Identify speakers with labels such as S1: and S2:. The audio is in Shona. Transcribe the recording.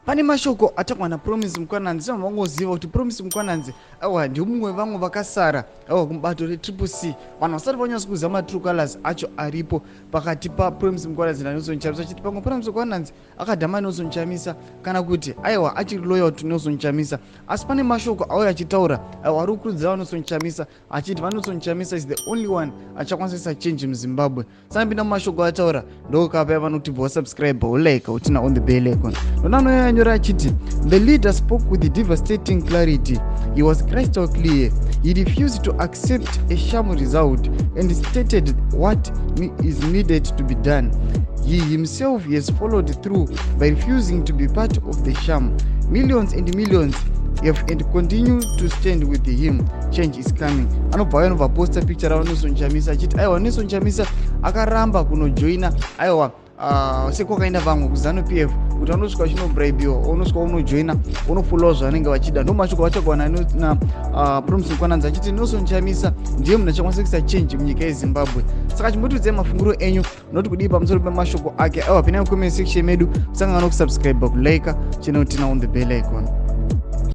S1: Pane mashoko atakwa na Promise Mkwananzi. Sema vangoziva kuti Promise Mkwananzi awa ndi mumwe vamwe vakasara awa kumbato reCCC. Vanhu vasati vanyasa kuziva matrue colors acho aripo pakati pa Promise Mkwananzi naNelson Chamisa. Chiti pamwe Promise Mkwananzi akadhama Nelson Chamisa kana kuti aiwa achiri loyal to Nelson Chamisa. Asi pane mashoko auya achitaura ari kukurudzira Nelson Chamisa achiti Nelson Chamisa is the only one achakwanisa change muZimbabwe. Sanapinda mumashoko ataura ndokapa vanoti bva subscribe like utina on the bell icon. Nonano nyora achiti the leader spoke with the devastating clarity. He was crystal clear. He refused to accept a sham result and stated what is needed to be done. He himself has followed through by refusing to be part of the sham. Millions and millions have and continue to stand with him. Change is coming. Anobva Pabooster picture ra Nelson Chamisa achiti aiwa Nelson Chamisa akaramba kunojoina aiwa sekwakaenda vamwe kuZANU-PF kuti anosvika uchinobraibiwa unosvika unojoina unofollowa zvavanenge vachida. Ndo mashoko vachagwana na Promise Mkwananzi achiti Nelson Chamisa ndiye munhu achakwanisa kuisa change munyika yeZimbabwe. Saka chimbotiudzai mafunguro enyu noti kudii pamusoro pemashoko ake. Aiwa pinai mucomment section medu, musangana nokusubscribe, kulike, channel tina on the bell icon.